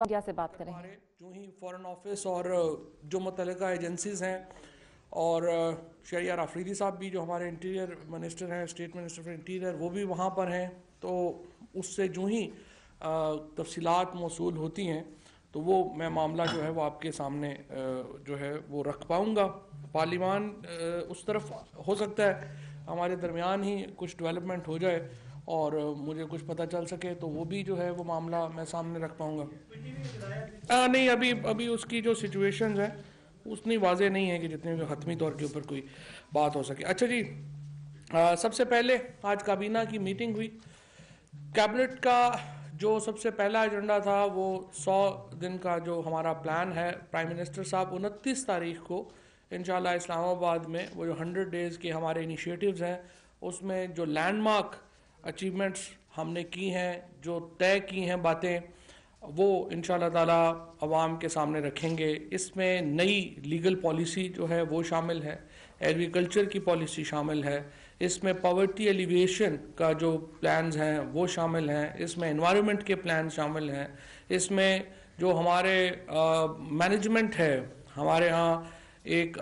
Media से बात करें। हमारे जो ही फॉरेन ऑफिस और जो मुतल्लिका एजेंसीज़ हैं और शहरियार आफरीदी साहब भी जो हमारे इंटीरियर मिनिस्टर हैं, स्टेट मिनिस्टर फॉर इंटीरियर, वो भी वहाँ पर हैं। तो उससे जो ही तफसीलात मौसूल होती हैं तो वो मैं मामला जो है वो आपके सामने जो है वो रख पाऊँगा। पार्लिमान उस तरफ हो सकता है हमारे दरमियान ही कुछ डेवलपमेंट हो जाए और मुझे कुछ पता चल सके तो वो भी जो है वो मामला मैं सामने रख पाऊँगा। नहीं, अभी अभी उसकी जो सिचुएशंस है उतनी वाजे नहीं है कि जितने हतमी तौर के ऊपर कोई बात हो सके। अच्छा जी, सबसे पहले आज काबीना की मीटिंग हुई। कैबिनेट का जो सबसे पहला एजेंडा था वो 100 दिन का जो हमारा प्लान है, प्राइम मिनिस्टर साहब 29 तारीख को इंशाल्लाह इस्लामाबाद में वो जो 100 डेज़ के हमारे इनिशिएटिव्स हैं उसमें जो लैंडमार्क अचीवमेंट्स हमने की हैं, जो तय की हैं बातें, वो इंशाल्लाह ताला अवाम के सामने रखेंगे। इसमें नई लीगल पॉलिसी जो है वो शामिल है, एग्रीकल्चर की पॉलिसी शामिल है, इसमें पॉवर्टी एलिवेशन का जो प्लान्स हैं वो शामिल हैं, इसमें एनवायरनमेंट के प्लान शामिल हैं, इसमें जो हमारे मैनेजमेंट है हमारे यहाँ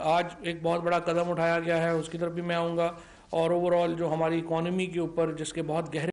आज एक बहुत बड़ा कदम उठाया गया है, उसकी तरफ भी मैं आऊँगा। और ओवरऑल जो हमारी इकॉनमी के ऊपर जिसके बहुत गहरे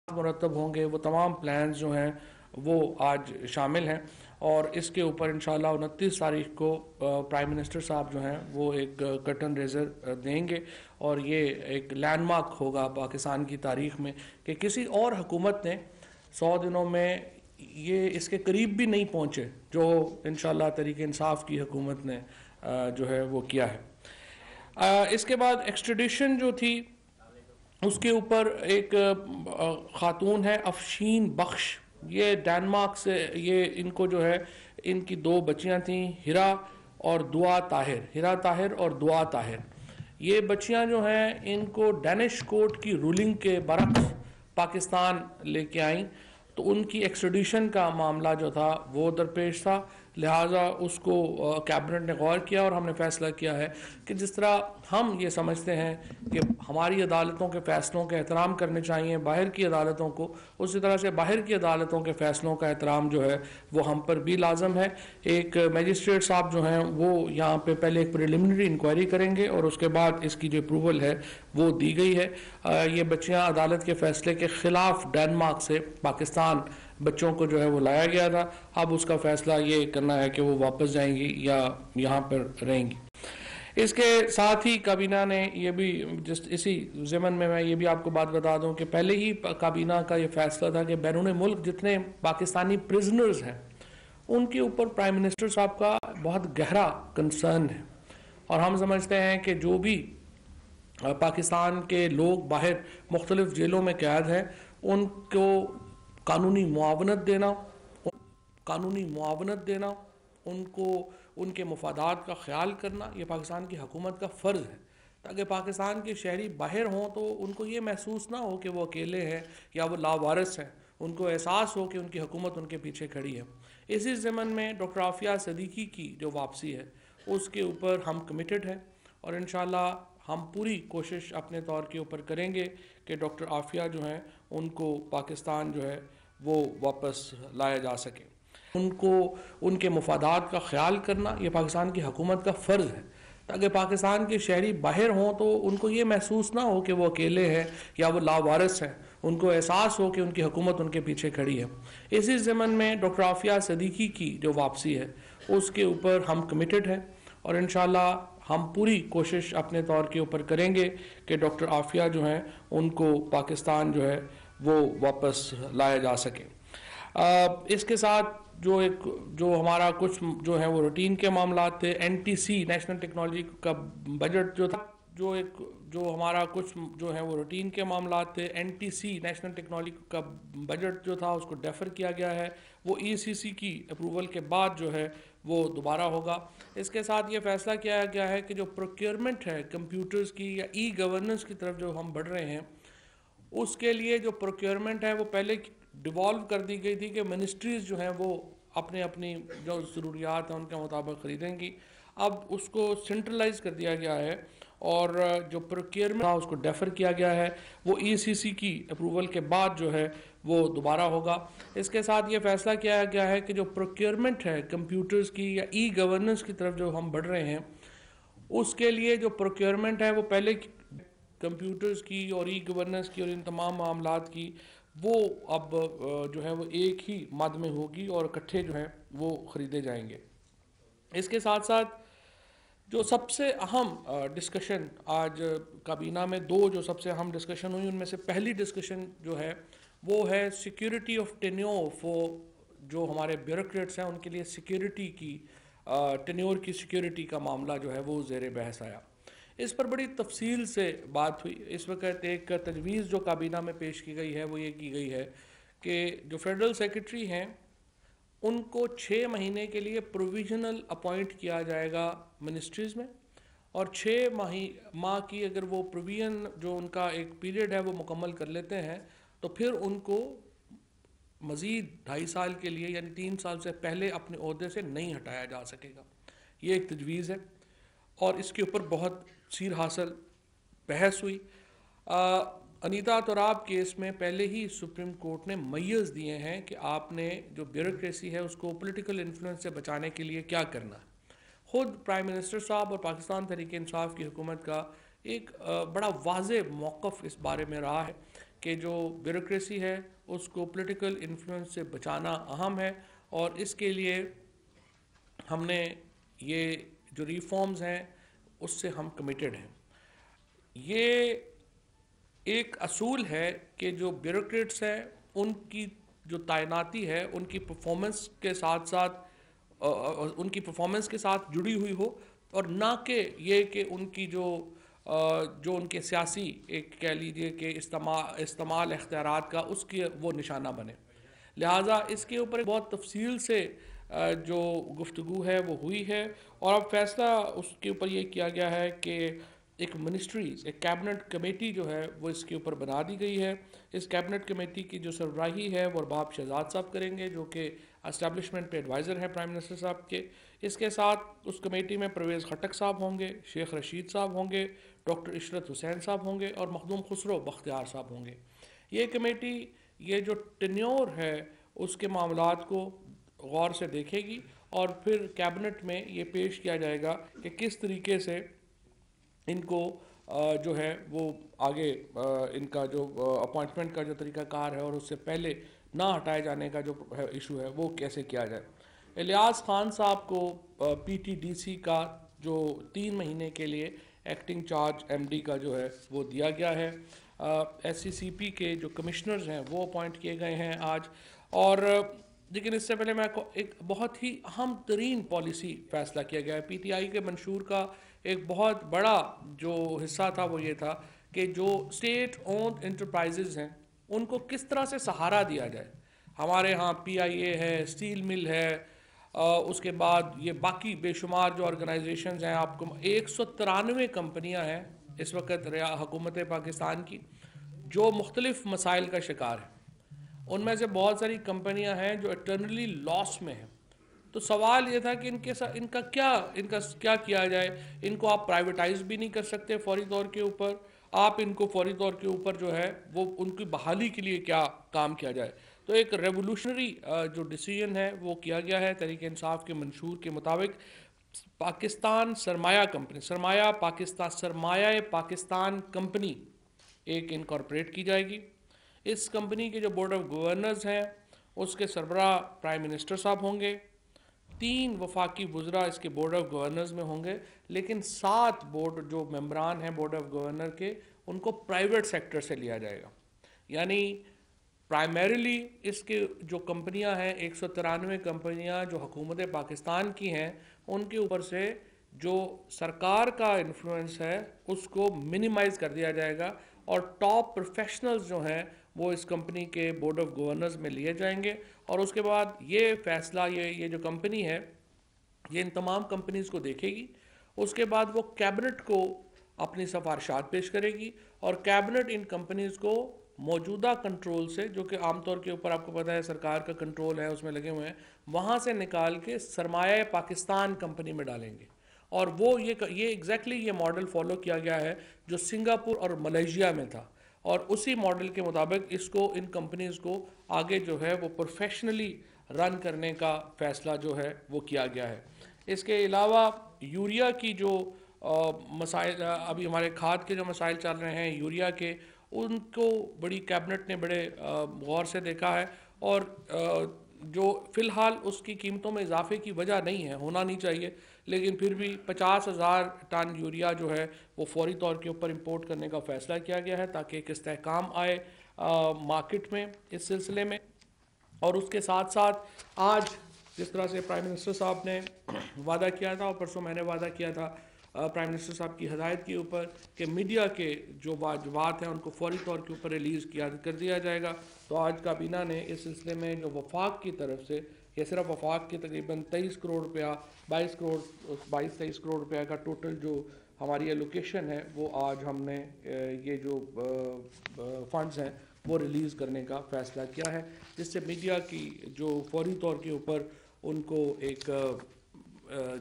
मुरतब होंगे वो तमाम प्लान्स जो हैं वो आज शामिल हैं। और इसके ऊपर इंशाल्लाह 29 तारीख को प्राइम मिनिस्टर साहब जो हैं वो एक कर्टन रेजर देंगे और ये एक लैंडमार्क होगा पाकिस्तान की तारीख में कि किसी और हुकूमत ने 100 दिनों में ये इसके करीब भी नहीं पहुँचे जो इंशाल्लाह तहरीक इंसाफ की हुकूमत ने जो है वो किया है। इसके बाद एक्सट्रेडिशन जो थी उसके ऊपर एक खातून है अफशीन बख्श, ये डेनमार्क से, ये इनको जो है इनकी दो बच्चियां थीं, हिरा और दुआ ताहिर, हिरा ताहिर और दुआ ताहिर। ये बच्चियां जो हैं इनको डैनिश कोर्ट की रूलिंग के बरक्स पाकिस्तान लेके आईं, तो उनकी एक्सट्रेडिशन का मामला जो था वो दरपेश था। लिहाजा उसको कैबिनेट ने गौर किया और हमने फैसला किया है कि जिस तरह हम ये समझते हैं कि हमारी अदालतों के फ़ैसलों का एहतराम करने चाहिए बाहर की अदालतों को, उसी तरह से बाहर की अदालतों के फ़ैसलों का एहतराम जो है वो हम पर भी लाजम है। एक मजिस्ट्रेट साहब जो हैं वो यहाँ पे पहले एक प्रिलिमिनरी इंक्वायरी करेंगे और उसके बाद इसकी जो अप्रूवल है वो दी गई है। ये बच्चियाँ अदालत के फ़ैसले के ख़िलाफ़ डेनमार्क से पाकिस्तान बच्चों को जो है वो लाया गया था। अब उसका फैसला ये करना है कि वो वापस जाएंगी या यहाँ पर रहेंगी। इसके साथ ही काबीना ने ये भी, जिस इसी ज़मन में मैं ये भी आपको बात बता दूं कि पहले ही काबीना का ये फैसला था कि बैरून मुल्क जितने पाकिस्तानी प्रिजनर्स हैं उनके ऊपर प्राइम मिनिस्टर साहब का बहुत गहरा कंसर्न है। और हम समझते हैं कि जो भी पाकिस्तान के लोग बाहर मुख्तलिफ जेलों में कैद हैं उनको कानूनी मुआवनत देना, उनको उनके मफादात का ख्याल करना ये पाकिस्तान की हुकूमत का फ़र्ज़ है, ताकि पाकिस्तान के शहरी बाहर हों तो उनको ये महसूस ना हो कि वो अकेले हैं या वो लावारिस हैं, उनको एहसास हो कि उनकी हुकूमत उनके पीछे खड़ी है। इसी ज़मन में डॉक्टर आफिया सदीकी की जो वापसी है उसके ऊपर हम कमिटेड हैं और इंशाल्लाह हम पूरी कोशिश अपने तौर के ऊपर करेंगे कि डॉक्टर आफिया जो हैं उनको पाकिस्तान जो है वो वापस लाया जा सके। उनको उनके मफादात का ख्याल करना ये पाकिस्तान की हुकूमत का फ़र्ज़ है, ताकि पाकिस्तान के शहरी बाहर हों तो उनको ये महसूस ना हो कि वो अकेले हैं या वो लावारिस हैं, उनको एहसास हो कि उनकी हुकूमत उनके पीछे खड़ी है। इसी ज़मन में डॉक्टर आफिया सदीकी की जो वापसी है उसके ऊपर हम कमिटेड हैं और इंशाल्लाह हम पूरी कोशिश अपने तौर के ऊपर करेंगे कि डॉक्टर आफिया जो हैं उनको पाकिस्तान जो है वो वापस लाया जा सके। इसके साथ जो हमारा कुछ जो है वो रूटीन के मामला थे, एनटीसी नेशनल टेक्नोलॉजी का बजट जो था, जो हमारा कुछ जो है वो रूटीन के मामला थे, एनटीसी नेशनल टेक्नोलॉजी का बजट जो था उसको डेफर किया गया है। वो ECC की अप्रूवल के बाद जो है वो दोबारा होगा। इसके साथ ये फैसला किया गया है कि जो प्रोक्योरमेंट है कंप्यूटर्स की या गवर्नेंस की तरफ जो हम बढ़ रहे हैं, उसके लिए जो प्रोक्योरमेंट है वो पहले डिवॉल्व कर दी गई थी कि मिनिस्ट्रीज़ जो हैं वो अपने अपनी जो ज़रूरियात हैं उनके मुताबिक ख़रीदेंगी। अब उसको सेंट्रलाइज कर दिया गया है और जो प्रोक्योरमेंट था उसको डेफर किया गया है, वो ECC की अप्रूवल के बाद जो है वो दोबारा होगा। इसके साथ ये फैसला किया गया है कि जो प्रोक्योरमेंट है कंप्यूटर्स की या गवर्नेंस की तरफ जो हम बढ़ रहे हैं, उसके लिए जो प्रोक्योरमेंट है वो पहले कंप्यूटर्स की और गवर्नेंस की और इन तमाम मामलात की वो अब जो है वो एक ही मद में होगी और इकट्ठे जो हैं वो ख़रीदे जाएंगे। इसके साथ साथ जो सबसे अहम डिस्कशन आज काबीना में जो सबसे अहम डिस्कशन हुई, उनमें से पहली डिस्कशन जो है वो है सिक्योरिटी ऑफ टेन्योर फॉर जो हमारे ब्यूरोक्रेट्स हैं उनके लिए सिक्योरिटी की टेन्योर की सिक्योरिटी का मामला जो है वो ज़ेर बहस आया। इस पर बड़ी तफसील से बात हुई। इस वक्त एक तजवीज़ जो काबीना में पेश की गई है वो ये की गई है कि जो फेडरल सेक्रेटरी हैं उनको 6 महीने के लिए प्रोविजनल अपॉइंट किया जाएगा मिनिस्ट्रीज़ में, और 6 माह की अगर वो प्रोविजन जो उनका एक पीरियड है वो मुकम्मल कर लेते हैं तो फिर उनको मज़ीद 2.5 साल के लिए यानी 3 साल से पहले अपने ओहदे से नहीं हटाया जा सकेगा। ये एक तजवीज़ है और इसके ऊपर बहुत सीर हासिल बहस हुई। अनीता तोराब केस में पहले ही सुप्रीम कोर्ट ने मय्यज़ दिए हैं कि आपने जो ब्यूरोक्रेसी है उसको पॉलिटिकल इन्फ्लुएंस से बचाने के लिए क्या करना है। ख़ुद प्राइम मिनिस्टर साहब और पाकिस्तान तहरीक इंसाफ की हुकूमत का एक बड़ा वाज़े मौक़िफ़ इस बारे में रहा है कि जो ब्यूरोक्रेसी है उसको पॉलिटिकल इन्फ्लुएंस से बचाना अहम है, और इसके लिए हमने ये जो रिफॉर्म्स हैं उससे हम कमिटेड हैं। ये एक असूल है कि जो ब्यूरोक्रेट्स हैं उनकी जो तैनाती है उनकी परफॉर्मेंस के साथ जुड़ी हुई हो, और ना कि ये कि उनकी जो उनके सियासी एक कह लीजिए कि इस्तेमाल इख्तियारात का उसकी वो निशाना बने। लिहाजा इसके ऊपर बहुत तफसील से जो गुफ्तगू है वो हुई है, और अब फैसला उसके ऊपर ये किया गया है कि एक मिनिस्ट्रीज़ एक कैबिनेट कमेटी जो है वो इसके ऊपर बना दी गई है। इस कैबिनेट कमेटी की जो सरबराही है वो अरबाब शहजाद साहब करेंगे जो कि एस्टैब्लिशमेंट पे एडवाइज़र हैं प्राइम मिनिस्टर साहब के। इसके साथ उस कमेटी में परवेज़ खटक साहब होंगे, शेख रशीद साहब होंगे, डॉक्टर इशरत हुसैन साहब होंगे और मखदूम खुसरो बख्तियार साहब होंगे। ये कमेटी ये जो टेन्योर है उसके मामलात को गौर से देखेगी और फिर कैबिनेट में ये पेश किया जाएगा कि किस तरीके से इनको जो है वो आगे इनका जो अपॉइंटमेंट का जो तरीक़ाकार है और उससे पहले ना हटाए जाने का जो इशू है वो कैसे किया जाए। इलियास खान साहब को PTDC का जो 3 महीने के लिए एक्टिंग चार्ज MD का जो है वो दिया गया है। SCCP के जो कमिश्नर्स हैं वो अपॉइंट किए गए हैं आज। और लेकिन इससे पहले मैं एक बहुत ही अहम तरीन पॉलिसी फ़ैसला किया गया है। PTI के मंशूर का एक बहुत बड़ा जो हिस्सा था वो ये था कि जो स्टेट ओन्ड इंटरप्राइजेज़ हैं उनको किस तरह से सहारा दिया जाए। हमारे यहाँ PIA है, स्टील मिल है, उसके बाद ये बाकी बेशुमार जो ऑर्गेनाइजेशंस हैं, आपको 193 कंपनियाँ हैं इस वक्त हुकूमत पाकिस्तान की जो मुख्तलिफ मसाइल का शिकार है। उनमें से बहुत सारी कंपनियां हैं जो इटर्नली लॉस में हैं। तो सवाल ये था कि इनके साथ इनका क्या किया जाए। इनको आप प्राइवेटाइज भी नहीं कर सकते फौरी तौर के ऊपर, आप इनको फौरी तौर के ऊपर जो है वो उनकी बहाली के लिए क्या काम किया जाए। तो एक रेवोल्यूशनरी जो डिसीजन है वो किया गया है तहरीक इंसाफ के मंशूर के मुताबिक। पाकिस्तान सरमाया कंपनी सरमाया पाकिस्तान कंपनी एक इनकॉर्पोरेट की जाएगी। इस कंपनी के जो बोर्ड ऑफ गवर्नर्स हैं उसके सरबराह प्राइम मिनिस्टर साहब होंगे। 3 वफाकी वुज़रा इसके बोर्ड ऑफ गवर्नर्स में होंगे, लेकिन 7 बोर्ड जो मेंबरान हैं बोर्ड ऑफ गवर्नर के उनको प्राइवेट सेक्टर से लिया जाएगा। यानी प्राइमरीली इसके जो कंपनियां हैं 193 कंपनियां जो हुकूमत पाकिस्तान की हैं उनके ऊपर से जो सरकार का इन्फ्लुएंस है उसको मिनिमाइज़ कर दिया जाएगा, और टॉप प्रोफेशनल्स जो हैं वो इस कंपनी के बोर्ड ऑफ गवर्नर्स में लिए जाएंगे और उसके बाद ये फैसला ये जो कंपनी है ये इन तमाम कंपनीज़ को देखेगी। उसके बाद वो कैबिनेट को अपनी सिफारिशात पेश करेगी और कैबिनेट इन कंपनीज़ को मौजूदा कंट्रोल से, जो कि आमतौर के ऊपर आपको पता है सरकार का कंट्रोल है उसमें लगे हुए हैं, वहाँ से निकाल के सरमाया पाकिस्तान कंपनी में डालेंगे। और वो ये एग्जैक्टली ये मॉडल फॉलो किया गया है जो सिंगापुर और मलेशिया में था, और उसी मॉडल के मुताबिक इसको इन कंपनीज़ को आगे जो है वो प्रोफेशनली रन करने का फ़ैसला जो है वो किया गया है। इसके अलावा यूरिया की जो मसाइल अभी हमारे खाद के जो मसाइल चल रहे हैं यूरिया के, उनको बड़ी कैबिनेट ने बड़े गौर से देखा है और जो फ़िलहाल उसकी कीमतों में इजाफे की वजह नहीं है, होना नहीं चाहिए, लेकिन फिर भी 50,000 टन यूरिया जो है वो फौरी तौर के ऊपर इंपोर्ट करने का फ़ैसला किया गया है ताकि एक इस्तेहकाम आए मार्केट में इस सिलसिले में। और उसके साथ साथ आज जिस तरह से प्राइम मिनिस्टर साहब ने वादा किया था और परसों मैंने वादा किया था प्राइम मिनिस्टर साहब की हदायत के ऊपर कि मीडिया के जो वाजबात हैं उनको फौरी तौर के ऊपर रिलीज़ कर दिया जाएगा, तो आज काबीना ने इस सिलसिले में जो वफाक की तरफ से, ये सिर्फ वफाक के तकरीबन 23 करोड़ रुपया 22-23 करोड़ रुपया का टोटल जो हमारी एलोकेशन है वो आज हमने ये जो फंड्स हैं वो रिलीज़ करने का फ़ैसला किया है, जिससे मीडिया की जो फौरी तौर के ऊपर उनको एक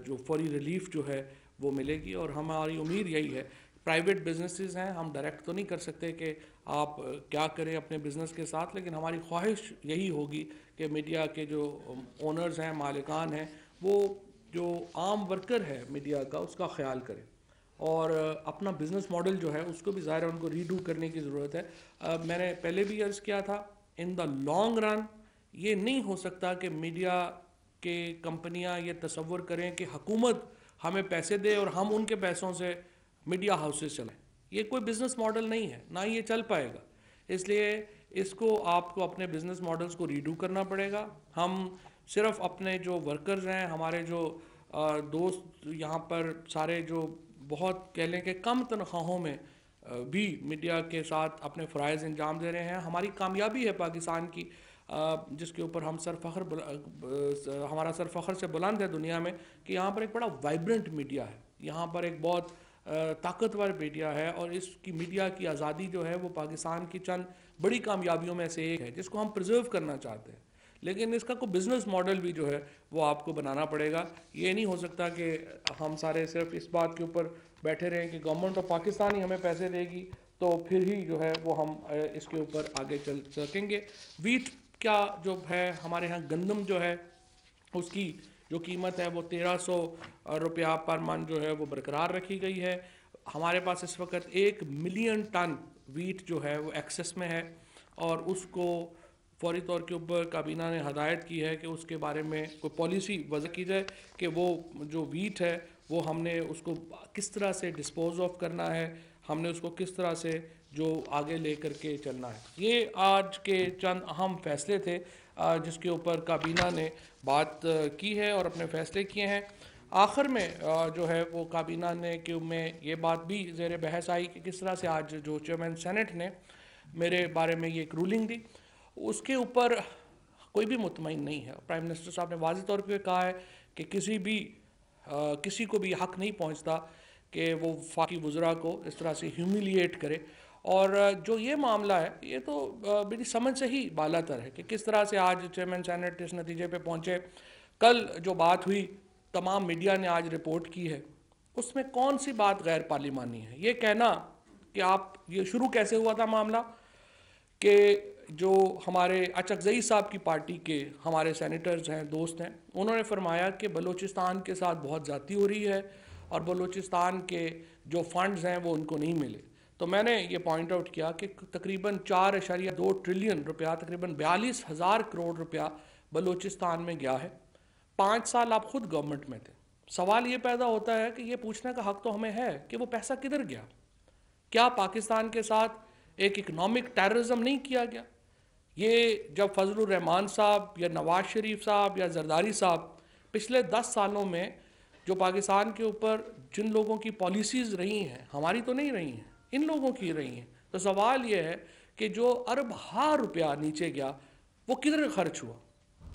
जो फौरी रिलीफ जो है वो मिलेगी। और हमारी उम्मीद यही है, प्राइवेट बिजनेसेस हैं, हम डायरेक्ट तो नहीं कर सकते कि आप क्या करें अपने बिज़नेस के साथ, लेकिन हमारी ख्वाहिश यही होगी कि मीडिया के जो ओनर्स हैं, मालिकान हैं, वो जो आम वर्कर है मीडिया का उसका ख्याल करें और अपना बिज़नेस मॉडल जो है उसको भी ज़ाहिर है उनको रीडू करने की ज़रूरत है। मैंने पहले भी अर्ज़ किया था, इन द लॉन्ग रन ये नहीं हो सकता कि मीडिया के कंपनियां ये तसव्वुर करें कि हुकूमत हमें पैसे दे और हम उनके पैसों से मीडिया हाउसेस चलाएं। ये कोई बिज़नेस मॉडल नहीं है, ना ये चल पाएगा। इसलिए इसको आपको अपने बिज़नेस मॉडल्स को रीडू करना पड़ेगा। हम सिर्फ अपने जो वर्कर्स हैं, हमारे जो दोस्त यहाँ पर सारे जो बहुत कह लें कि कम तनख्वाहों में भी मीडिया के साथ अपने फ़राइज़ अंजाम दे रहे हैं, हमारी कामयाबी है पाकिस्तान की, जिसके ऊपर हम हमारा सर फ़ख्र से बुलंद है दुनिया में कि यहाँ पर एक बड़ा वाइब्रेंट मीडिया है, यहाँ पर एक बहुत ताकतवर मीडिया है और इसकी मीडिया की आज़ादी जो है वो पाकिस्तान की चंद बड़ी कामयाबियों में से एक है जिसको हम प्रिजर्व करना चाहते हैं। लेकिन इसका कोई बिज़नेस मॉडल भी जो है वो आपको बनाना पड़ेगा। ये नहीं हो सकता कि हम सारे सिर्फ इस बात के ऊपर बैठे रहें कि गवर्नमेंट ऑफ पाकिस्तान ही हमें पैसे देगी तो फिर ही जो है वो हम इसके ऊपर आगे चल सकेंगे। वीट क्या जो है हमारे यहाँ गंदम जो है उसकी जो कीमत है वो 1300 रुपया पर मन जो है वो बरकरार रखी गई है। हमारे पास इस वक्त 1 मिलियन टन वीट जो है वो एक्सेस में है और उसको फौरी तौर के ऊपर काबीना ने हदायत की है कि उसके बारे में कोई पॉलिसी वज़ा की जाए कि वो जो वीट है वो हमने उसको किस तरह से डिस्पोज ऑफ करना है, हमने उसको किस तरह से जो आगे ले करके चलना है। ये आज के चंद अहम फैसले थे जिसके ऊपर काबीना ने बात की है और अपने फ़ैसले किए हैं। आखिर में जो है वो काबीना ने कि में ये बात भी ज़ेर बहस आई कि किस तरह से आज जो चेयरमैन सेनेट ने मेरे बारे में ये एक रूलिंग दी, उसके ऊपर कोई भी मुतमईन नहीं है। प्राइम मिनिस्टर साहब ने वाज़ेह तौर पे कहा है कि किसी को भी हक़ नहीं पहुंचता कि वो वफाकी वज़रा को इस तरह से ह्यूमिलिएट करे। और जो ये मामला है ये तो मेरी समझ से ही बालातर है कि किस तरह से आज चेयरमैन सेनेट इस नतीजे पे पहुँचे। कल जो बात हुई तमाम मीडिया ने आज रिपोर्ट की है, उसमें कौन सी बात गैर पार्लिमानी है? ये कहना कि आप ये शुरू कैसे हुआ था मामला कि जो हमारे अचकज़ई साहब की पार्टी के हमारे सेनेटर्स हैं, दोस्त हैं, उन्होंने फरमाया कि बलूचिस्तान के साथ बहुत ज़्यादती हो रही है और बलूचिस्तान के जो फंड्स हैं वो उनको नहीं मिले। तो मैंने ये पॉइंट आउट किया कि तकरीबन 4.2 ट्रिलियन रुपया, तकरीबन 42,000 करोड़ रुपया बलूचिस्तान में गया है। 5 साल आप खुद गवर्नमेंट में थे। सवाल ये पैदा होता है कि ये पूछने का हक़ तो हमें है कि वो पैसा किधर गया? क्या पाकिस्तान के साथ एक इकनॉमिक टेररिज्म नहीं किया गया? ये जब फजलुर रहमान साहब या नवाज शरीफ साहब या जरदारी साहब पिछले 10 सालों में जो पाकिस्तान के ऊपर जिन लोगों की पॉलिसीज़ रही हैं, हमारी तो नहीं रही हैं, इन लोगों की रही हैं, तो सवाल ये है कि जो अरब हार रुपया नीचे गया वो किधर खर्च हुआ।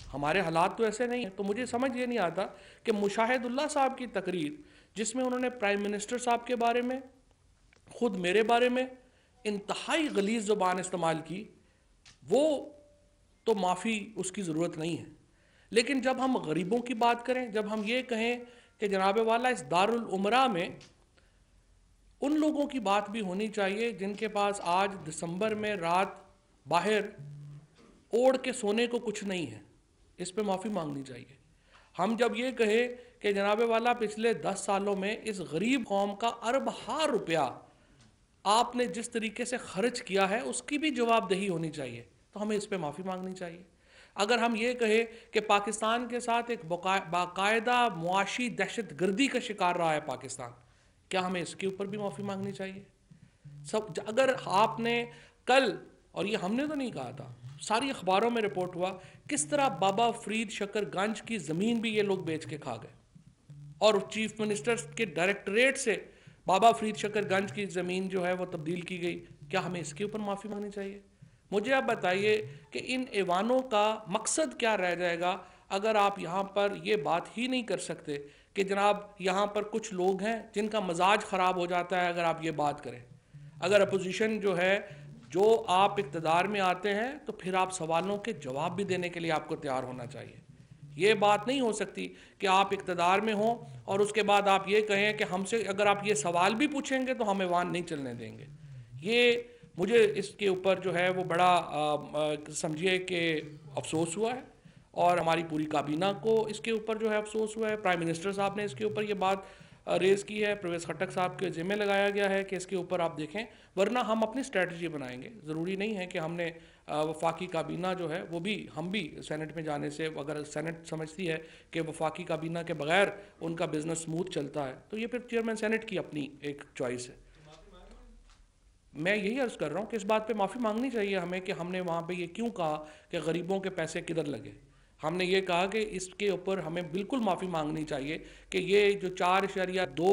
हमारे हालात तो ऐसे नहीं है। तो मुझे समझ ये नहीं आता कि मुशाहिदुल्लाह साहब की तकरीर जिसमें उन्होंने प्राइम मिनिस्टर साहब के बारे में, खुद मेरे बारे में इंतहाई गलीज़ ज़ुबान इस्तेमाल की, वो तो माफ़ी उसकी ज़रूरत नहीं है। लेकिन जब हम गरीबों की बात करें, जब हम ये कहें कि जनाब वाला इस दारुल उमरा में उन लोगों की बात भी होनी चाहिए जिनके पास आज दिसंबर में रात बाहर ओढ़ के सोने को कुछ नहीं है, इस पे माफ़ी मांगनी चाहिए। हम जब ये कहें कि जनाब वाला पिछले 10 सालों में इस गरीब कौम का अरब हार रुपया आपने जिस तरीके से खर्च किया है उसकी भी जवाबदेही होनी चाहिए, तो हमें इस पे माफ़ी मांगनी चाहिए। अगर हम ये कहें कि पाकिस्तान के साथ एक बाकायदा मुआशी दहशत गर्दी का शिकार रहा है पाकिस्तान, क्या हमें इसके ऊपर भी माफ़ी मांगनी चाहिए? सब अगर आपने कल, और ये हमने तो नहीं कहा था, सारी अखबारों में रिपोर्ट हुआ किस तरह बाबा फरीद शकरगंज की ज़मीन भी ये लोग बेच के खा गए और चीफ मिनिस्टर के डायरेक्टरेट से बाबा फरीद शकरगंज की ज़मीन जो है वो तब्दील की गई। क्या हमें इसके ऊपर माफ़ी मांगनी चाहिए? मुझे आप बताइए कि इन ऐवानों का मकसद क्या रह जाएगा अगर आप यहाँ पर ये बात ही नहीं कर सकते कि जनाब यहाँ पर कुछ लोग हैं जिनका मजाज ख़राब हो जाता है अगर आप ये बात करें। अगर अपोजिशन जो है, जो आप इक़्तिदार में आते हैं तो फिर आप सवालों के जवाब भी देने के लिए आपको तैयार होना चाहिए। ये बात नहीं हो सकती कि आप इक़्तिदार में हो और उसके बाद आप ये कहें कि हमसे अगर आप ये सवाल भी पूछेंगे तो हम ऐवान नहीं चलने देंगे। ये मुझे इसके ऊपर जो है वो बड़ा समझिए कि अफसोस हुआ है और हमारी पूरी काबीना को इसके ऊपर जो है अफसोस हुआ है। प्राइम मिनिस्टर साहब ने इसके ऊपर ये बात रेज़ की है, परवेज़ खट्टक साहब के ज़िम्मे लगाया गया है कि इसके ऊपर आप देखें, वरना हम अपनी स्ट्रेटजी बनाएंगे। ज़रूरी नहीं है कि हमने वफाकी काबीना जो है वो भी, हम भी सेनेट में जाने से, अगर सेनेट समझती है कि वफाकी काबीना के बगैर उनका बिज़नेस स्मूथ चलता है तो ये फिर चेयरमैन सेनेट की अपनी एक चॉइस है। मैं यही अर्ज़ कर रहा हूँ कि इस बात पे माफ़ी मांगनी चाहिए हमें कि हमने वहाँ पे ये क्यों कहा कि गरीबों के पैसे किधर लगे। हमने ये कहा कि इसके ऊपर हमें बिल्कुल माफ़ी मांगनी चाहिए कि ये जो 4.2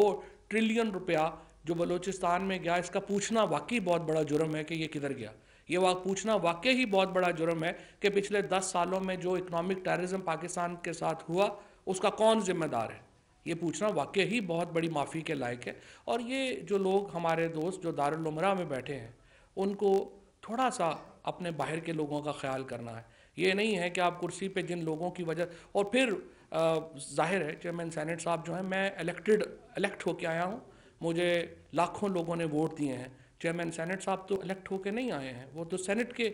ट्रिलियन रुपया जो बलूचिस्तान में गया, इसका पूछना वाकई बहुत बड़ा जुर्म है कि ये किधर गया। ये पूछना वाकई ही बहुत बड़ा जुर्म है कि पिछले 10 सालों में जो इकनॉमिक टेररिज्म पाकिस्तान के साथ हुआ उसका कौन जिम्मेदार है। ये पूछना वाकई ही बहुत बड़ी माफ़ी के लायक है। और ये जो लोग हमारे दोस्त जो दारुल उमरा में बैठे हैं उनको थोड़ा सा अपने बाहर के लोगों का ख्याल करना है। ये नहीं है कि आप कुर्सी पे जिन लोगों की वजह, और फिर जाहिर है चेयरमैन सेनेट साहब जो हैं, मैं इलेक्ट होके आया हूँ, मुझे लाखों लोगों ने वोट दिए हैं। चेयरमैन सेनेट साहब तो इलेक्ट होके नहीं आए हैं, वो तो सेनेट के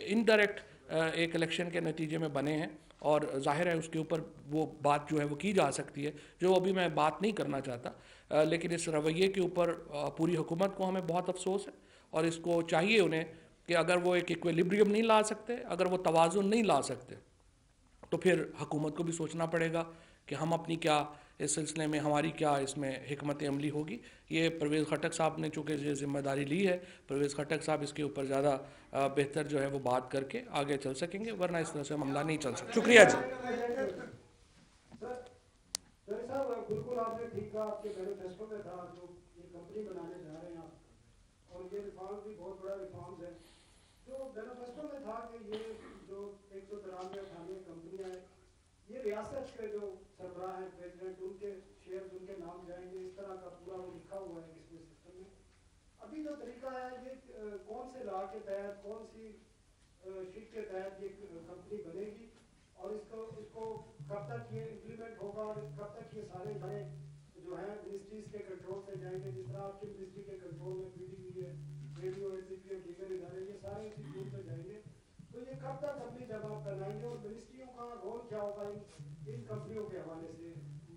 इनडायरेक्ट एक इलेक्शन के नतीजे में बने हैं और जाहिर है उसके ऊपर वो बात जो है वो की जा सकती है, जो अभी मैं बात नहीं करना चाहता। लेकिन इस रवैये के ऊपर पूरी हुकूमत को हमें बहुत अफसोस है और इसको चाहिए उन्हें कि अगर वो एक इक्विलिब्रियम नहीं ला सकते, अगर वो तवाज़ुन नहीं ला सकते, तो फिर हुकूमत को भी सोचना पड़ेगा कि हम अपनी क्या इस सिलसिले में हमारी क्या इसमें हिकमत अमली होगी। ये परवेज़ खट्टक साहब ने चूँकि ये जिम्मेदारी ली है, परवेज़ खट्टक साहब इसके ऊपर ज़्यादा बेहतर जो है वो बात करके आगे चल सकेंगे, वरना इस तरह से मामला नहीं चल सकता। शुक्रिया जी। बिल्कुल आपने ठीक कहा, आपके मैनिफेस्टो में था जो ये कंपनी बनाने जा रहे हैं आप, और ये रिफॉर्म भी बहुत बड़ा रिफॉर्म है। जो मैनिफेस्टो में था कि ये जो 193 कंपनियां हैं, ये रियासत के जो सरबराह हैं, प्रेसिडेंट, उनके शेयर उनके नाम जाएंगे, इस तरह का पूरा वो लिखा हुआ है इसमें सिस्टम में। अभी जो तरीका है ये कौन से लॉ के तहत, कौन सी शीट के तहत ये कंपनी बनेगी और इसको कब तक ये इम्प्लीमेंट होगा और कब तक ये सारे नए जो है मिनिस्ट्रीज के कंट्रोल से जाएंगे। जिस तरह आपकी मिनिस्ट्री के कंट्रोल में पीडीपी है, रेडियो एनसीपी, लीगल इदारे, ये सारे इसी ग्रुप में जाएंगे। तो ये कब तक अपनी जगह बनाएंगे और मिनिस्ट्रियों का रोल क्या होगा इन कंपनियों के हवाले से,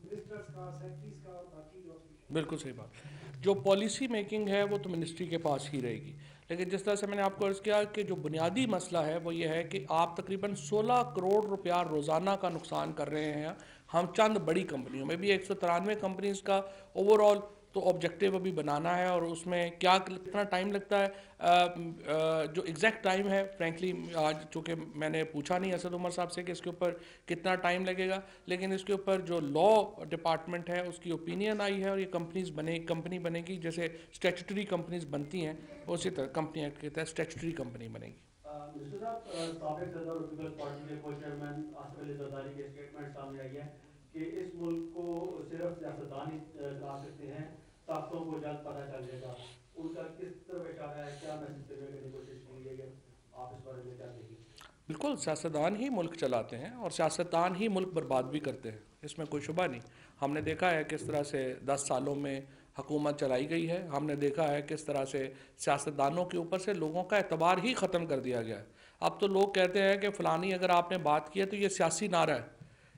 मिनिस्टर्स का, सेक्रेटरीज का और बाकी जो। बिल्कुल सही बात। जो पॉलिसी मेकिंग है वो तो मिनिस्ट्री के पास ही रहेगी, लेकिन जिस तरह से मैंने आपको अर्ज़ किया कि जो बुनियादी मसला है वो ये है कि आप तकरीबन 16 करोड़ रुपया रोज़ाना का नुकसान कर रहे हैं हम चंद बड़ी कंपनियों में भी। 193 कंपनीज़ का ओवरऑल तो ऑब्जेक्टिव अभी बनाना है और उसमें क्या कितना टाइम लगता है, जो एग्जैक्ट टाइम है फ्रैंकली आज चूँकि मैंने पूछा नहीं असद उमर साहब से कि इसके ऊपर कितना टाइम लगेगा, लेकिन इसके ऊपर जो लॉ डिपार्टमेंट है उसकी ओपिनियन आई है और ये कंपनी बनेगी जैसे स्टैट्यूटरी कंपनीज बनती हैं, उसी तरह कंपनी एक्ट के तहत स्टैट्यूटरी कंपनी बनेगी। मिनिस्टर साहब, साबिक सदर और पीपल्स पार्टी के को चेयरमैन आसिफ अली जरदारी की स्टेटमेंट सामने आई है कि इस मुल्क को सिर्फ सियासतदान ही चला सकते हैं, ताकतों को जल्द पता चल जाएगा। उनका किस तरफ इशारा है, क्या मैसेज देने की कोशिश की गई है, आप इस बारे में क्या कहेंगे? बिल्कुल, सियासतदान ही मुल्क चलाते हैं और सियासतदान ही मुल्क बर्बाद भी करते हैं, इसमें कोई शुबा नहीं। हमने देखा है किस तरह से 10 सालों में हुकूमत चलाई गई है, हमने देखा है किस तरह से सियासतदानों के ऊपर से लोगों का एतबार ही ख़त्म कर दिया गया है। अब तो लोग कहते हैं कि फ़लानी अगर आपने बात की है तो ये सियासी नारा है,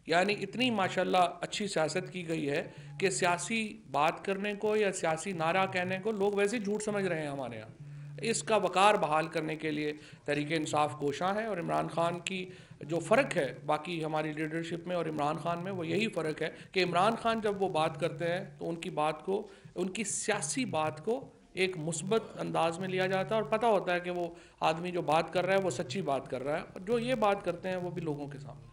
यानी इतनी माशाल्लाह अच्छी सियासत की गई है कि सियासी बात करने को या सियासी नारा कहने को लोग वैसे झूठ समझ रहे हैं हमारे यहाँ। इसका वक़ार बहाल करने के लिए तहरीक इंसाफ कोशां है और इमरान खान की जो फ़र्क है बाकी हमारी लीडरशिप में और इमरान खान में, वो यही फ़र्क है कि इमरान खान जब वो बात करते हैं तो उनकी बात को, उनकी सियासी बात को एक मुस्बत अंदाज में लिया जाता है और पता होता है कि वो आदमी जो बात कर रहा है वो सच्ची बात कर रहा है, और जो ये बात करते हैं वो भी लोगों के सामने।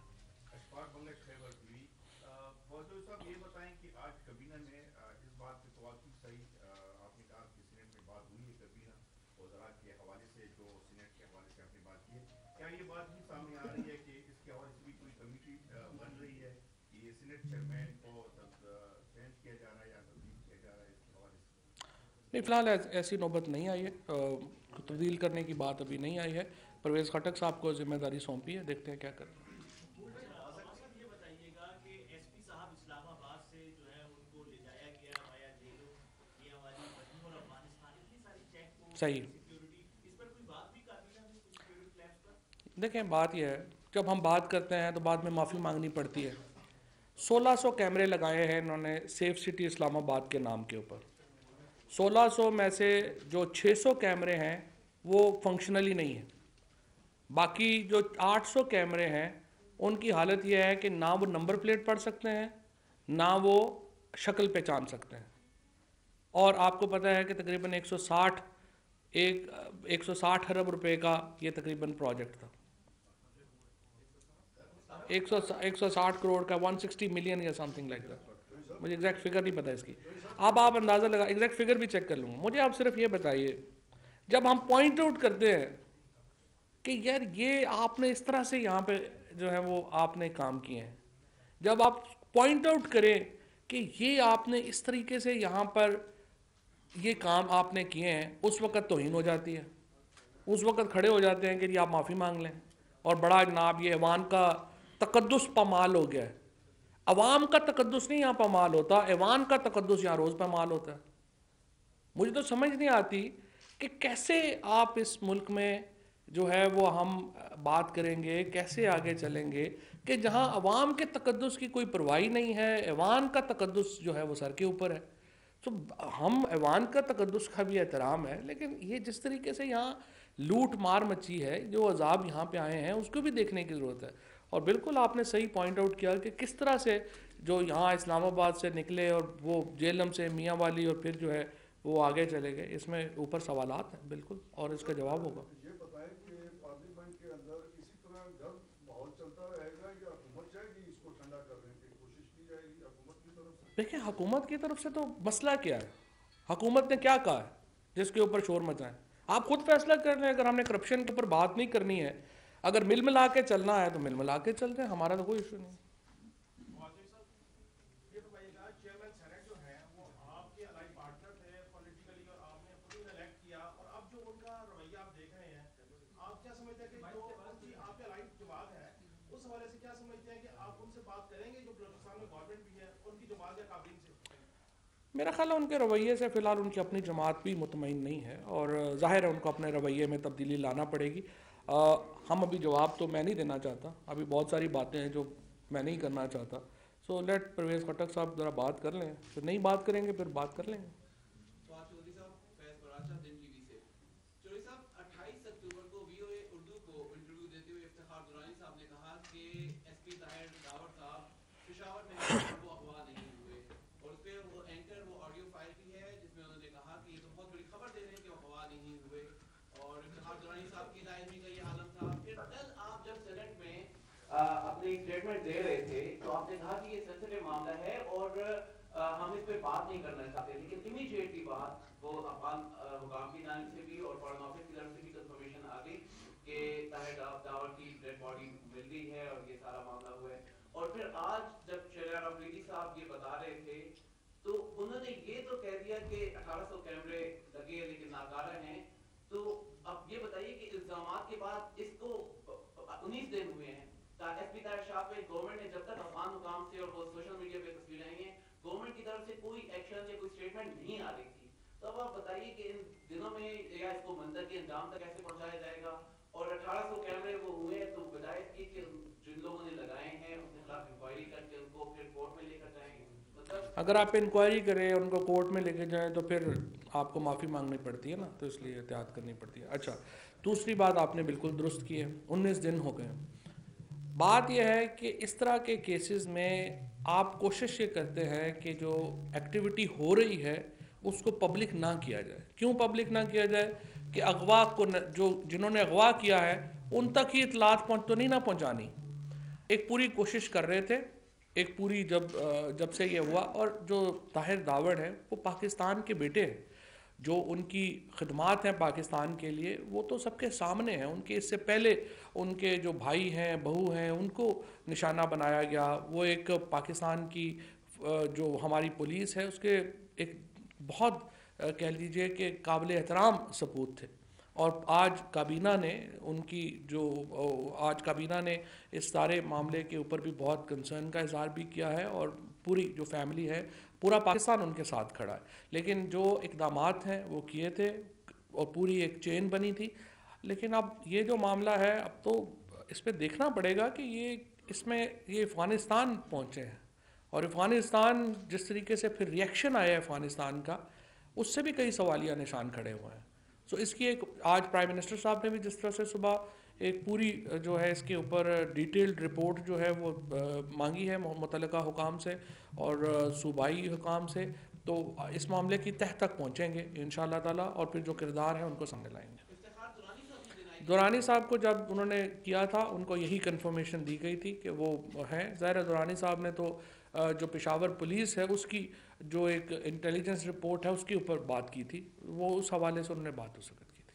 नहीं, फ़िलहाल ऐसी नौबत नहीं आई है, तब्दील करने की बात अभी नहीं आई है। परवेज़ खटक साहब को जिम्मेदारी सौंपी है, देखते हैं क्या करते हैं। सही, देखें बात यह है, जब हम बात करते हैं तो बाद में माफ़ी मांगनी पड़ती है। 1600 कैमरे लगाए हैं इन्होंने सेफ सिटी इस्लामाबाद के नाम के ऊपर। 1600 में से जो 600 कैमरे हैं वो फंक्शनली नहीं है, बाकी जो 800 कैमरे हैं उनकी हालत यह है कि ना वो नंबर प्लेट पढ़ सकते हैं, ना वो शक्ल पहचान सकते हैं। और आपको पता है कि तकरीबन 160 अरब रुपए का ये तकरीबन प्रोजेक्ट था, 160 करोड़ का, 160 मिलियन या समथिंग लाइक दैट, मुझे एग्जैक्ट फिगर नहीं पता इसकी। अब आप अंदाज़ा लगा, एग्जैक्ट फिगर भी चेक कर लूँगा। मुझे आप सिर्फ ये बताइए, जब हम पॉइंट आउट करते हैं कि यार ये आपने इस तरह से यहाँ पे जो है वो आपने काम किए हैं, जब आप पॉइंट आउट करें कि ये आपने इस तरीके से यहाँ पर ये काम आपने किए हैं, उस वक़्त तौहीन हो जाती है, उस वक़्त खड़े हो जाते हैं कि जी आप माफ़ी मांग लें, और बड़ा जनाब ये ऐवान का तकद्दुस पामाल हो गया है। अवाम का तकद्दुस नहीं यहाँ पामाल होता, ऐवान का तकद्दुस यहाँ रोज़ पामाल होता है। मुझे तो समझ नहीं आती कि कैसे आप इस मुल्क में जो है वो हम बात करेंगे, कैसे आगे चलेंगे कि जहाँ अवाम के तकद्दुस की कोई परवाही नहीं है, ऐवान का तकद्दुस जो है वो सर के ऊपर है। तो हम ऐवान का तकद्दुस का भी एहतराम है, लेकिन ये जिस तरीके से यहाँ लूट मार मची है, जो अजाब यहाँ पे आए हैं उसको भी देखने की ज़रूरत है। और बिल्कुल आपने सही पॉइंट आउट किया कि किस तरह से जो यहाँ इस्लामाबाद से निकले और वो जेलम से मियाँ वाली और फिर जो है वो आगे चले गए, इसमें ऊपर सवालात हैं बिल्कुल, और इसका जवाब होगा। ये बताएं कि पार्लियामेंट के अंदर इसी तरह गर्म माहौल चलता रहेगा या हुकूमत जाएगी इसको ठंडा करने की कोशिश की जाएगी हुकूमत की तरफ से? देखिए, हुकूमत की तरफ से तो मसला क्या है, हुकूमत ने क्या कहा है जिसके ऊपर शोर मचाएं? आप खुद फैसला कर लें। अगर हमने करप्शन के ऊपर बात नहीं करनी है, अगर मिल मिला के चलना है तो मिल मिला के चलते हैं, हमारा तो कोई इशू नहीं। मेरा ख्याल है उनके रवैये से फ़िलहाल उनकी अपनी जमात भी मुतमईन नहीं है, और ज़ाहिर है उनको अपने रवैये में तब्दीली लाना पड़ेगी। हम अभी जवाब तो मैं नहीं देना चाहता, अभी बहुत सारी बातें हैं जो मैं नहीं करना चाहता। सो लेट परवेज़ खटक साहब ज़रा बात कर लें, फिर नहीं बात करेंगे फिर बात कर लेंगे। दुरानी साहब की राय में का ये आलम था। फिर कल आप जब सेनेट में अपनी स्टेटमेंट दे रहे थे तो आपने कहा कि ये सेंसिटिव मामला है और हम इस पे बात नहीं करना चाहते, लेकिन इमीडिएटली बात वो अफगान हुकाम की जानिब से भी और फॉरेन ऑफिस की तरफ से भी कंफर्मेशन आ गई कि ताहिर दावर की डेड बॉडी मिल गई है और ये सारा मामला हुआ है। और फिर आज जब शहरियार अफरीदी साहब ये बता रहे थे तो उन्होंने ये तो कह दिया कि 1800 कैमरे लगे लेकिन नाकारा हैं। तो अब ये बताइए कि इल्जामात के बाद इसको 19 दिन हुए हैं, एसपी ताहिर शाह पे गवर्नमेंट ने जब तक अफगान हुकाम से और वो सोशल मीडिया पे तस्वीरें आई हैं गवर्नमेंट की तरफ से कोई एक्शन या कोई स्टेटमेंट नहीं आ रही थी। तो अब आप बताइए कि इन दिनों में या इसको मंजर के अंजाम तक कैसे पहुंचाया जाएगा। और 1800 कैमरे वो हुए तो बजाय कि जिन लोगों ने लगाए हैं उनके खिलाफ इंक्वायरी करके उनको फिर कोर्ट में लेकर जाएंगे। मतलब अगर आप इंक्वायरी करें उनको कोर्ट में लेके जाएं तो फिर आपको माफ़ी मांगनी पड़ती है ना, तो इसलिए एहतियात करनी पड़ती है। अच्छा, दूसरी बात आपने बिल्कुल दुरुस्त की है, 19 दिन हो गए। बात यह है कि इस तरह के केसेस में आप कोशिश ये करते हैं कि जो एक्टिविटी हो रही है उसको पब्लिक ना किया जाए। क्यों पब्लिक ना किया जाए? कि अगवा को जो जिन्होंने अगवा किया है उन तक ही इतलात तो नहीं ना पहुंचानी। एक पूरी कोशिश कर रहे थे, एक पूरी जब से ये हुआ। और जो ताहिर दावड़ है वो पाकिस्तान के बेटे हैं, जो उनकी खिदमात हैं पाकिस्तान के लिए वो तो सबके सामने हैं। उनके इससे पहले उनके जो भाई हैं बहू हैं उनको निशाना बनाया गया। वो एक पाकिस्तान की जो हमारी पुलिस है उसके एक बहुत कह लीजिए कि काबिल एहतराम सपूत थे। और आज काबीना ने इस सारे मामले के ऊपर भी बहुत कंसर्न का इजहार भी किया है और पूरी जो फैमिली है पूरा पाकिस्तान उनके साथ खड़ा है। लेकिन जो इक़दामात हैं वो किए थे और पूरी एक चेन बनी थी। लेकिन अब ये जो मामला है अब तो इस पर देखना पड़ेगा कि ये अफ़गानिस्तान पहुँचे हैं और अफ़गानिस्तान जिस तरीके से फिर रिएक्शन आया है अफ़गानिस्तान का उससे भी कई सवालिया निशान खड़े हुए हैं। सो इसकी एक आज प्राइम मिनिस्टर साहब ने भी जिस तरह से सुबह एक पूरी जो है इसके ऊपर डिटेल्ड रिपोर्ट जो है वो मांगी है मुतल्लिका हुकाम से और सूबाई हुकाम से, तो इस मामले की तह तक पहुँचेंगे इंशाअल्लाह ताला और फिर जो किरदार हैं उनको सामने लाएंगे। दुरानी साहब को जब उन्होंने किया था उनको यही कंफर्मेशन दी गई थी कि वो हैं। ज़ाहिर दुरानी साहब ने तो जो पेशावर पुलिस है उसकी जो एक इंटेलिजेंस रिपोर्ट है उसके ऊपर बात की थी, वो उस हवाले से उन्होंने बात उस वक्त की थी।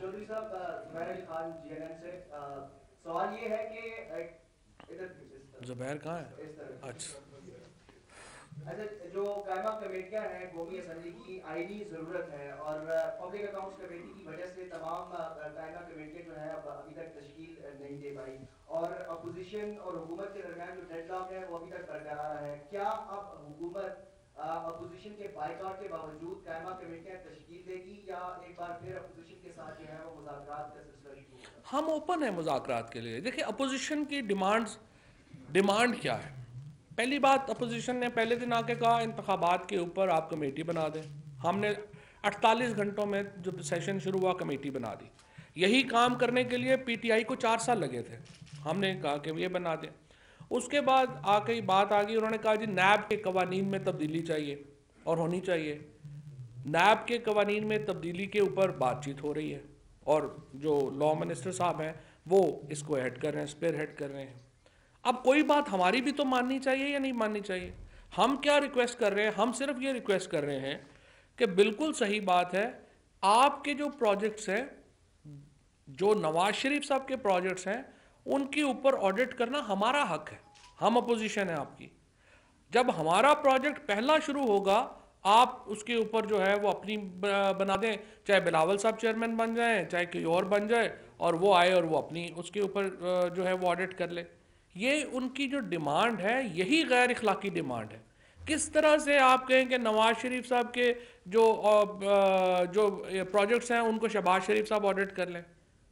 चौधरी साहब, ज़ुबैर खान GNN से सवाल ये है कि इधर ज़ुबैर कहाँ है? अच्छा, जो कायमा कमेटियां हैं कौमी असम्बली की आईनी ज़रूरत है और पब्लिक अकाउंट्स कमेटी की वजह से तमाम कायमा कमेटियां जो है अभी तक तश्कील नहीं दे पाई और अपोजिशन और हुकूमत के दरमियान जो डेडलॉक है वो अभी तक बरकरार है। क्या अब हुकूमत अपोजिशन के बायकॉट के बावजूद कायमा कमेटियां तश्कील देगी या एक बार फिर अपोजिशन के साथ जो है वो मुज़ाकरात का सिलसिला शुरू होगा? हम ओपन है मुज़ाकरात के लिए। देखिए अपोजिशन की डिमांड क्या है? पहली बात, अपोजिशन ने पहले दिन आके कहा इंतखाबात के ऊपर आप कमेटी बना दें। हमने 48 घंटों में जब सेशन शुरू हुआ कमेटी बना दी। यही काम करने के लिए PTI को 4 साल लगे थे। हमने कहा कि ये बना दें। उसके बाद आके बात आ गई, उन्होंने कहा जी नैब के कवानीन में तब्दीली चाहिए और होनी चाहिए। नैब के कवानीन में तब्दीली के ऊपर बातचीत हो रही है और जो लॉ मिनिस्टर साहब हैं वो इसको हेड कर रहे हैं, स्पेयर हेड कर रहे हैं। अब कोई बात हमारी भी तो माननी चाहिए या नहीं माननी चाहिए? हम क्या रिक्वेस्ट कर रहे हैं? हम सिर्फ ये रिक्वेस्ट कर रहे हैं कि बिल्कुल सही बात है, आपके जो प्रोजेक्ट्स हैं, जो नवाज शरीफ साहब के प्रोजेक्ट्स हैं, उनके ऊपर ऑडिट करना हमारा हक है। हम अपोजिशन है आपकी। जब हमारा प्रोजेक्ट पहला शुरू होगा आप उसके ऊपर जो है वो अपनी बना दें, चाहे बिलावल साहब चेयरमैन बन जाएं, चाहे कोई और बन जाए और वो आए और वो अपनी उसके ऊपर जो है वो ऑडिट कर ले। ये उनकी जो डिमांड है यही गैर इखलाकी डिमांड है। किस तरह से आप कहें कि नवाज शरीफ साहब के जो प्रोजेक्ट्स हैं उनको शहबाज शरीफ साहब ऑडिट कर लें?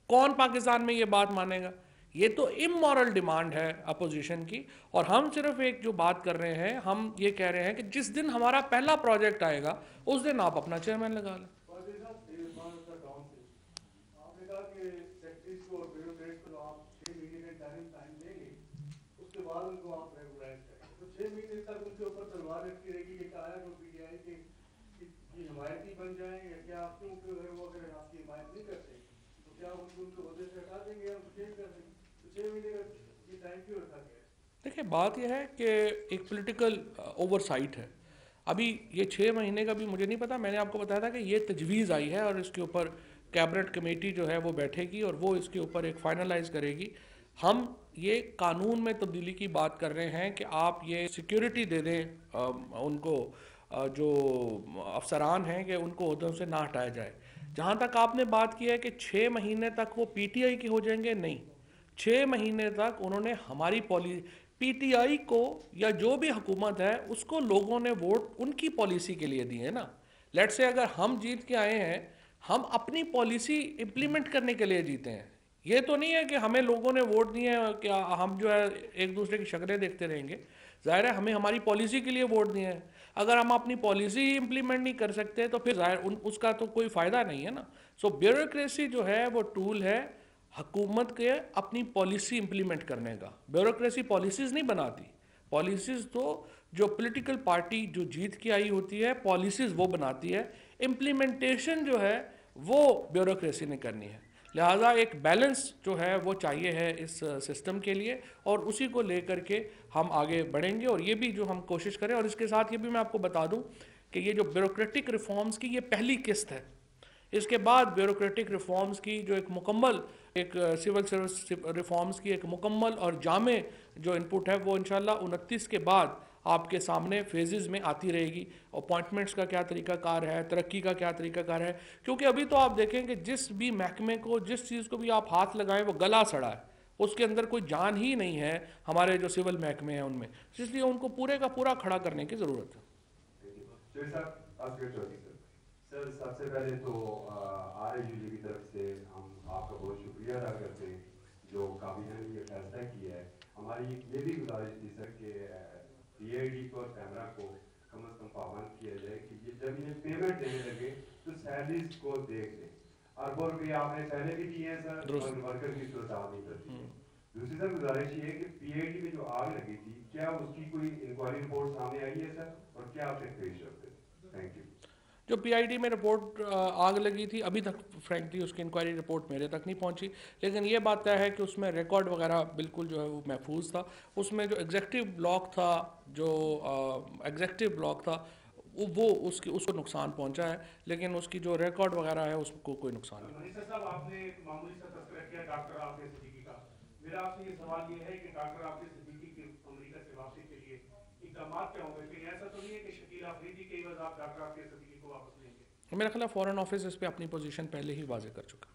कौन पाकिस्तान में ये बात मानेगा? ये तो इमोरल डिमांड है अपोजिशन की। और हम सिर्फ एक जो बात कर रहे हैं, हम ये कह रहे हैं कि जिस दिन हमारा पहला प्रोजेक्ट आएगा उस दिन आप अपना चेयरमैन लगा लें। उनको आप रेगुलाइज करें तो 6 महीने तक उनके ऊपर तलवार रखी रहेगी कि क्या है वो PTI की हिमायती बन जाए या क्या? क्योंकि अगर वो आपकी हिमायत नहीं करते तो या उनके ओहदे से हटा देंगे या चेंज कर देंगे, तो 6 महीने का ये टाइम क्यों रखा गया है? देखिए बात यह है कि एक पॉलिटिकल ओवरसाइट है। अभी ये 6 महीने का भी मुझे नहीं पता, मैंने आपको बताया था कि ये तजवीज़ आई है और इसके ऊपर कैबिनेट कमेटी जो है वो बैठेगी और वो इसके ऊपर एक फाइनलाइज करेगी। हम ये कानून में तब्दीली की बात कर रहे हैं कि आप ये सिक्योरिटी दे दें उनको, जो अफसरान हैं कि उनको ओहदों से ना हटाया जाए। जहाँ तक आपने बात की है कि 6 महीने तक वो पीटीआई के हो जाएंगे, नहीं, 6 महीने तक उन्होंने हमारी पीटीआई को या जो भी हुकूमत है उसको लोगों ने वोट उनकी पॉलिसी के लिए दिए ना। लेट से अगर हम जीत के आए हैं, हम अपनी पॉलिसी इम्प्लीमेंट करने के लिए जीते हैं। ये तो नहीं है कि हमें लोगों ने वोट दिए हैं कि हम जो है एक दूसरे की शक्लें देखते रहेंगे। ज़ाहिर है हमें हमारी पॉलिसी के लिए वोट दिए हैं। अगर हम अपनी पॉलिसी इम्प्लीमेंट नहीं कर सकते तो फिर ज़ाहिर उसका तो कोई फ़ायदा नहीं है ना। सो ब्यूरोक्रेसी जो है वो टूल है हुकूमत के अपनी पॉलिसी इम्प्लीमेंट करने का। ब्यूरोक्रेसी पॉलिसीज़ नहीं बनाती, पॉलिसीज़ तो जो पॉलिटिकल पार्टी जो जीत के आई होती है पॉलिसीज़ वो बनाती है, इम्प्लीमेंटेशन जो है वो ब्यूरोक्रेसी ने करनी है। लिहाजा एक बैलेंस जो है वो चाहिए है इस सिस्टम के लिए और उसी को लेकर के हम आगे बढ़ेंगे और ये भी जो हम कोशिश करें। और इसके साथ ये भी मैं आपको बता दूं कि ये जो ब्यूरोक्रेटिक रिफॉर्म्स की ये पहली किस्त है। इसके बाद ब्यूरोक्रेटिक रिफॉर्म्स की जो एक मुकम्मल एक सिविल सर्विस रिफॉर्म्स की एक मुकम्मल और जामे जो इनपुट है वो इंशाल्लाह 29 के बाद आपके सामने फेजेस में आती रहेगी। अपॉइंटमेंट्स का क्या तरीकाकार है, तरक्की का क्या तरीकाकार है, क्योंकि अभी तो आप देखें कि जिस भी महकमे को जिस चीज़ को भी आप हाथ लगाएं वो गला सड़ा है, उसके अंदर कोई जान ही नहीं है हमारे जो सिविल महकमे हैं उनमें, इसलिए उनको पूरे का पूरा खड़ा करने की ज़रूरत है। सर सबसे पहले तो RSUG की तरफ से हम आपका बहुत शुक्रिया अदा करते हैं जो काबीना ने ये फैसला किया है। हमारी ये भी गुजारिश थी सर कि PID को और कैमरा को कम से कम पाबंद किया जाए कि ये जब इन्हें पेमेंट देने लगे तो सैलरीज को देख लें। अरबों रुपये आपने पहले भी दिए हैं सर और वर्कर की सूरत नहीं करती। दूसरी सर गुजारिश ये है कि PID में जो आग लगी थी क्या उसकी कोई इंक्वायरी रिपोर्ट सामने आई है सर और क्या आप पेश करते हैं? Thank you. जो PID में रिपोर्ट आग लगी थी अभी तक फ्रैंकली उसकी इंक्वायरी रिपोर्ट मेरे तक नहीं पहुंची, लेकिन ये बात तय है कि उसमें रिकॉर्ड वगैरह बिल्कुल जो है वो महफूज था। उसमें जो एग्जेक्टिव ब्लॉक था वो उसको नुकसान पहुंचा है, लेकिन उसकी जो रिकॉर्ड वगैरह है उसको कोई नुकसान नहीं। मनीषा साहब आपने मामूली सा तस्करा किया डॉक्टर आफिया सिद्दीकी का। मेरा आपसे ये सवाल ये है कि डॉक्टर आफिया सिद्दीकी की अमेरिका से वापसी के लिए इक़दाम क्या होंगे? कहीं ऐसा तो नहीं है कि शकील अफरीदी के एवज़ आप डॉक्टर आफिया सिद्दीकी को वापस लेंगे? मेरा ख्याल फॉरेन ऑफिस इस पे अपनी पोजीशन पहले ही वाजे कर चुका।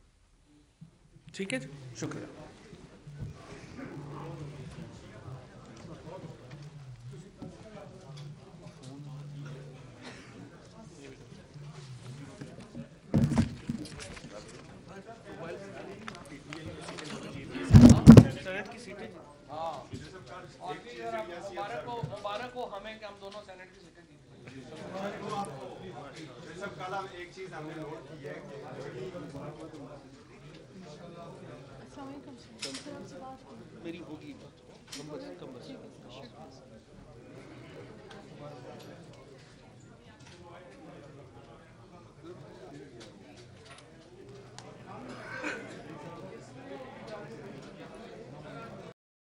ठीक है जी, शुक्रिया। मुबारक हो हमें कि हम दोनों सेनेट की सीटें सब कल हम एक चीज हमने नोट की है मेरी होगी